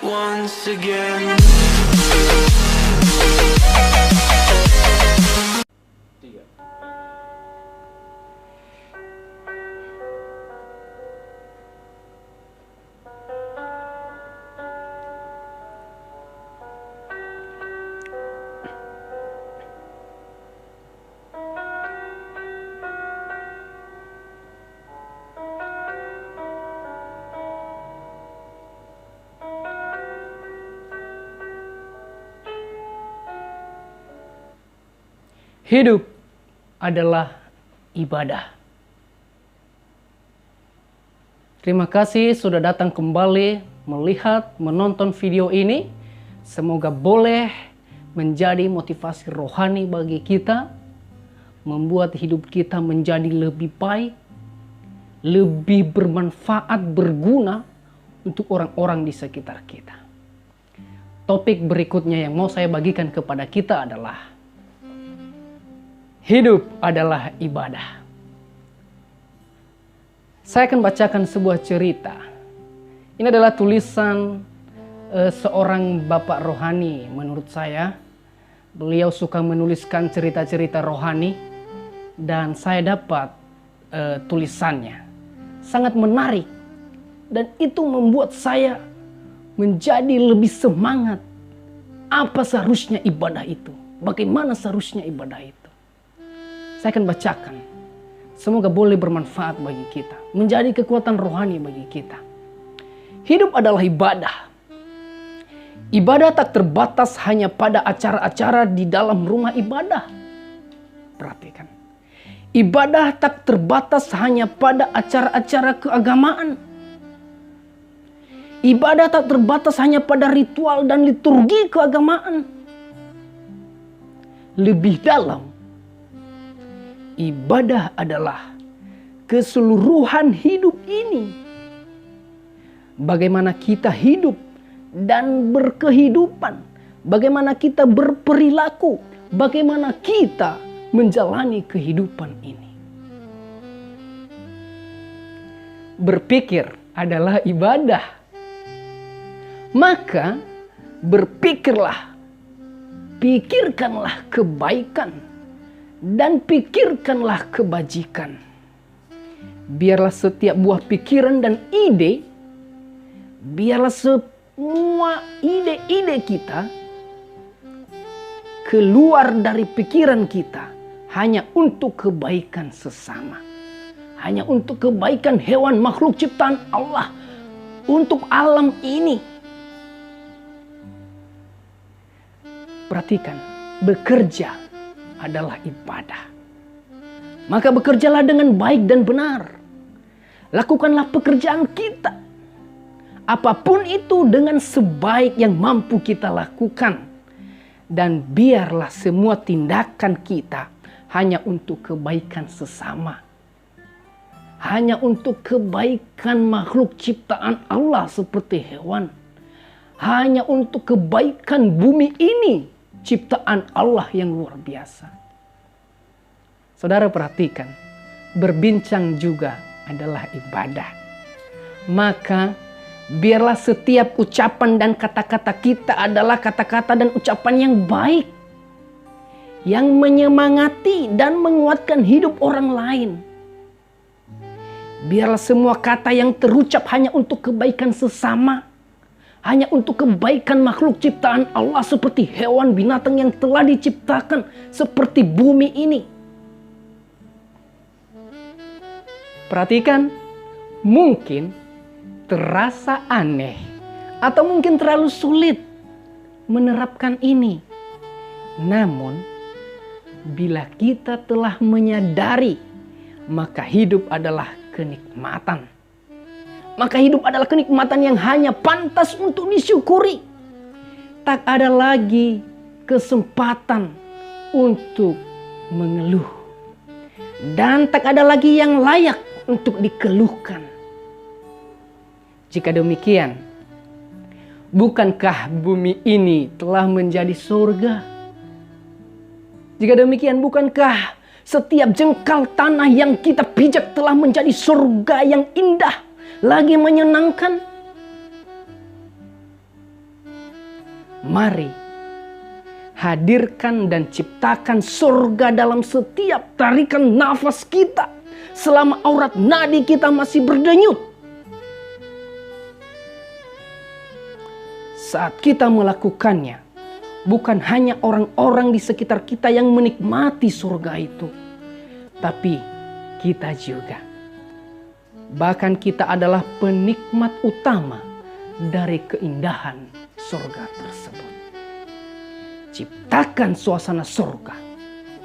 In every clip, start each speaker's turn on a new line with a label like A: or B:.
A: Once again.
B: Hidup adalah ibadah. Terima kasih sudah datang kembali melihat, menonton video ini. Semoga boleh menjadi motivasi rohani bagi kita, membuat hidup kita menjadi lebih baik, lebih bermanfaat, berguna untuk orang-orang di sekitar kita. Topik berikutnya yang mau saya bagikan kepada kita adalah hidup adalah ibadah. Saya akan bacakan sebuah cerita. Ini adalah tulisan seorang bapak rohani menurut saya. Beliau suka menuliskan cerita-cerita rohani dan saya dapat tulisannya. Sangat menarik dan itu membuat saya menjadi lebih semangat. Apa seharusnya ibadah itu? Bagaimana seharusnya ibadah itu? Saya akan bacakan. Semoga boleh bermanfaat bagi kita. Menjadi kekuatan rohani bagi kita. Hidup adalah ibadah. Ibadah tak terbatas hanya pada acara-acara di dalam rumah ibadah. Perhatikan. Ibadah tak terbatas hanya pada acara-acara keagamaan. Ibadah tak terbatas hanya pada ritual dan liturgi keagamaan. Lebih dalam, ibadah adalah keseluruhan hidup ini. Bagaimana kita hidup dan berkehidupan. Bagaimana kita berperilaku. Bagaimana kita menjalani kehidupan ini. Berpikir adalah ibadah. Maka berpikirlah. Pikirkanlah kebaikan. Dan pikirkanlah kebajikan. Biarlah setiap buah pikiran dan ide, biarlah semua ide-ide kita keluar dari pikiran kita hanya untuk kebaikan sesama. Hanya untuk kebaikan hewan makhluk ciptaan Allah. Untuk alam ini. Perhatikan, bekerja adalah ibadah. Maka bekerjalah dengan baik dan benar. Lakukanlah pekerjaan kita. Apapun itu dengan sebaik yang mampu kita lakukan. Dan biarlah semua tindakan kita hanya untuk kebaikan sesama. Hanya untuk kebaikan makhluk ciptaan Allah seperti hewan. Hanya untuk kebaikan bumi ini. Ciptaan Allah yang luar biasa. Saudara perhatikan, berbincang juga adalah ibadah. Maka biarlah setiap ucapan dan kata-kata kita adalah kata-kata dan ucapan yang baik. Yang menyemangati dan menguatkan hidup orang lain. Biarlah semua kata yang terucap hanya untuk kebaikan sesama. Hanya untuk kebaikan makhluk ciptaan Allah seperti hewan binatang yang telah diciptakan seperti bumi ini. Perhatikan, mungkin terasa aneh atau mungkin terlalu sulit menerapkan ini. Namun, bila kita telah menyadari, maka hidup adalah kenikmatan. Maka hidup adalah kenikmatan yang hanya pantas untuk disyukuri. Tak ada lagi kesempatan untuk mengeluh. Dan tak ada lagi yang layak untuk dikeluhkan. Jika demikian, bukankah bumi ini telah menjadi surga? Jika demikian, bukankah setiap jengkal tanah yang kita pijak telah menjadi surga yang indah? Lagi menyenangkan. Mari hadirkan dan ciptakan surga dalam setiap tarikan nafas kita selama aurat nadi kita masih berdenyut. Saat kita melakukannya, bukan hanya orang-orang di sekitar kita yang menikmati surga itu, tapi kita juga. Bahkan kita adalah penikmat utama dari keindahan surga tersebut. Ciptakan suasana surga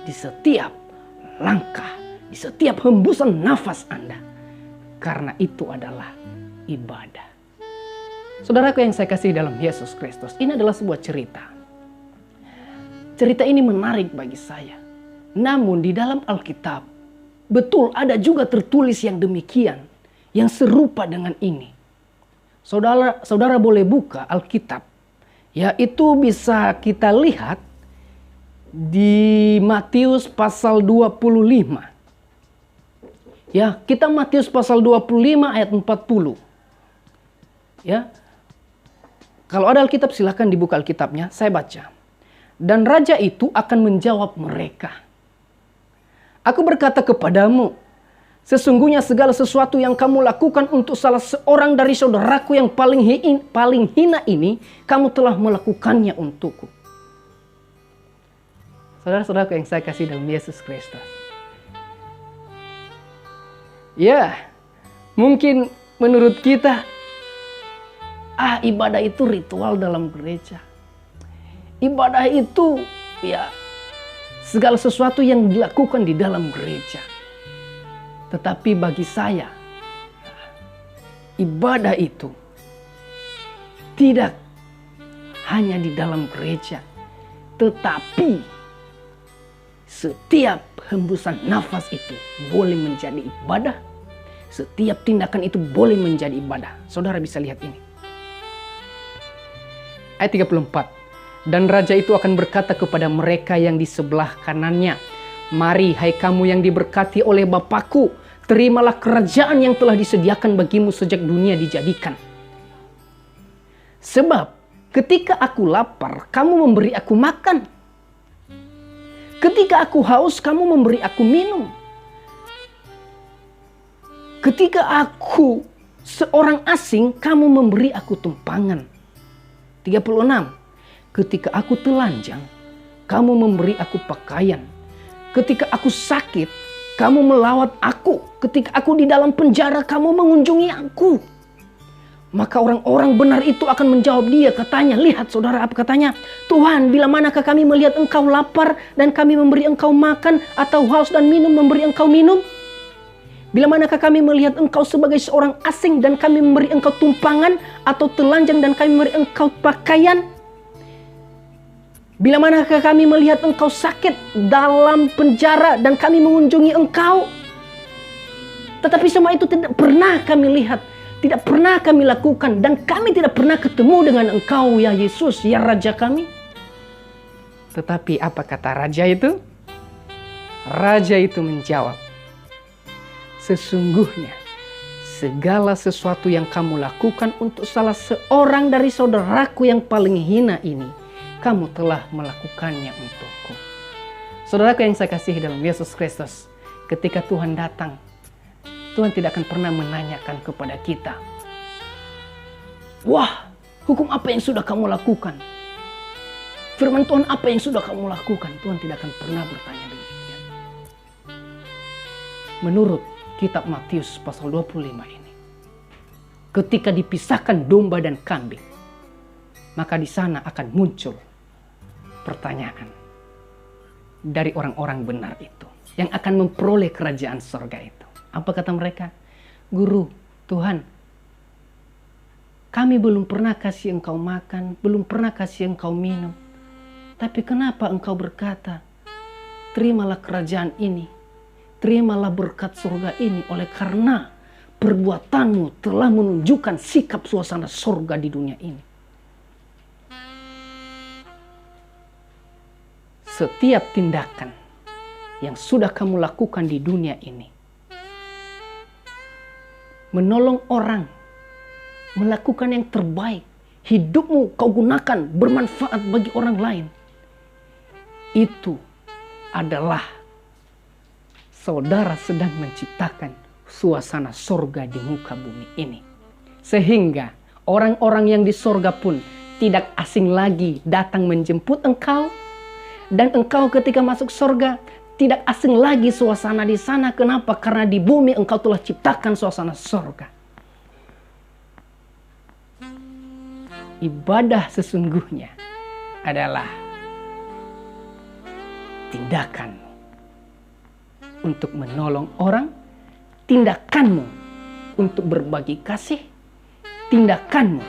B: di setiap langkah, di setiap hembusan nafas Anda. Karena itu adalah ibadah. Saudaraku yang saya kasih dalam Yesus Kristus, ini adalah sebuah cerita. Cerita ini menarik bagi saya. Namun di dalam Alkitab, betul ada juga tertulis yang demikian, yang serupa dengan ini. Saudara boleh buka Alkitab, yaitu bisa kita lihat di Matius pasal 25. Ya, kita Matius pasal 25 ayat 40. Ya. Kalau ada Alkitab silakan dibuka Alkitabnya, saya baca. Dan raja itu akan menjawab mereka. Aku berkata kepadamu, sesungguhnya segala sesuatu yang kamu lakukan untuk salah seorang dari saudaraku yang paling hina ini, kamu telah melakukannya untukku. Saudara-saudaraku yang saya kasih dalam Yesus Kristus. Ya, mungkin menurut kita, ibadah itu ritual dalam gereja. Ibadah itu ya segala sesuatu yang dilakukan di dalam gereja. Tetapi bagi saya, ibadah itu tidak hanya di dalam gereja, tetapi setiap hembusan nafas itu boleh menjadi ibadah. Setiap tindakan itu boleh menjadi ibadah. Saudara bisa lihat ini. Ayat 34. Dan raja itu akan berkata kepada mereka yang di sebelah kanannya, mari hai kamu yang diberkati oleh Bapakku, terimalah kerajaan yang telah disediakan bagimu sejak dunia dijadikan. Sebab ketika aku lapar, kamu memberi aku makan. Ketika aku haus, kamu memberi aku minum. Ketika aku seorang asing, kamu memberi aku tumpangan. 36. Ketika aku telanjang, kamu memberi aku pakaian. Ketika aku sakit, kamu melawat aku. Ketika aku di dalam penjara, kamu mengunjungi aku. Maka orang-orang benar itu akan menjawab dia. Katanya, lihat saudara apa katanya? Tuhan, bila manakah kami melihat engkau lapar dan kami memberi engkau makan, atau haus dan minum memberi engkau minum? Bila manakah kami melihat engkau sebagai seorang asing dan kami memberi engkau tumpangan, atau telanjang dan kami memberi engkau pakaian? Bila manakah kami melihat engkau sakit dalam penjara dan kami mengunjungi engkau? Tetapi semua itu tidak pernah kami lihat, tidak pernah kami lakukan, dan kami tidak pernah ketemu dengan engkau ya Yesus, ya Raja kami. Tetapi apa kata raja itu? Raja itu menjawab, sesungguhnya segala sesuatu yang kamu lakukan untuk salah seorang dari saudaraku yang paling hina ini, kamu telah melakukannya untukku. Saudaraku yang saya kasihi dalam Yesus Kristus, ketika Tuhan datang, Tuhan tidak akan pernah menanyakan kepada kita, wah, hukum apa yang sudah kamu lakukan? Firman Tuhan apa yang sudah kamu lakukan? Tuhan tidak akan pernah bertanya demikian. Menurut kitab Matius pasal 25 ini, ketika dipisahkan domba dan kambing, maka di sana akan muncul pertanyaan dari orang-orang benar itu yang akan memperoleh kerajaan surga itu. Apa kata mereka? Guru, Tuhan, kami belum pernah kasih engkau makan, belum pernah kasih engkau minum. Tapi kenapa engkau berkata, terimalah kerajaan ini, terimalah berkat surga ini, oleh karena perbuatanmu telah menunjukkan sikap suasana surga di dunia ini. Setiap tindakan yang sudah kamu lakukan di dunia ini, menolong orang, melakukan yang terbaik, hidupmu kau gunakan bermanfaat bagi orang lain, itu adalah saudara sedang menciptakan suasana sorga di muka bumi ini. Sehingga orang-orang yang di sorga pun tidak asing lagi datang menjemput engkau. Dan engkau ketika masuk sorga tidak asing lagi suasana di sana. Kenapa? Karena di bumi engkau telah ciptakan suasana sorga. Ibadah sesungguhnya adalah tindakan untuk menolong orang, tindakanmu untuk berbagi kasih, tindakanmu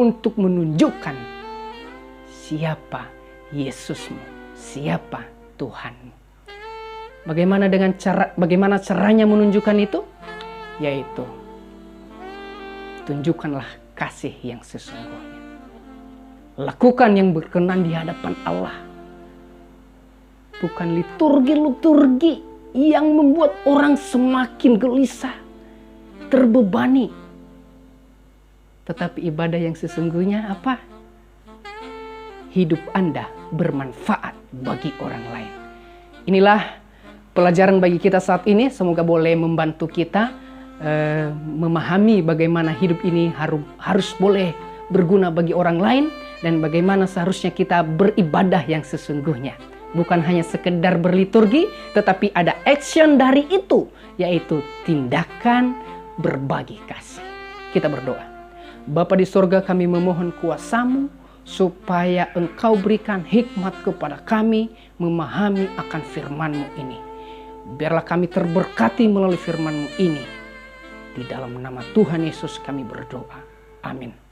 B: untuk menunjukkan siapa Yesusmu, siapa Tuhanmu. Bagaimana caranya menunjukkan itu? Yaitu tunjukkanlah kasih yang sesungguhnya. Lakukan yang berkenan di hadapan Allah. Bukan liturgi-liturgi yang membuat orang semakin gelisah, terbebani. Tetapi ibadah yang sesungguhnya apa? Hidup Anda bermanfaat bagi orang lain. Inilah pelajaran bagi kita saat ini. Semoga boleh membantu kita memahami bagaimana hidup ini harus boleh berguna bagi orang lain. Dan bagaimana seharusnya kita beribadah yang sesungguhnya. Bukan hanya sekedar berliturgi, tetapi ada action dari itu, yaitu tindakan berbagi kasih. Kita berdoa. Bapa di sorga, kami memohon kuasa-Mu supaya Engkau berikan hikmat kepada kami memahami akan firman-Mu ini. Biarlah kami terberkati melalui firman-Mu ini. Di dalam nama Tuhan Yesus kami berdoa. Amin.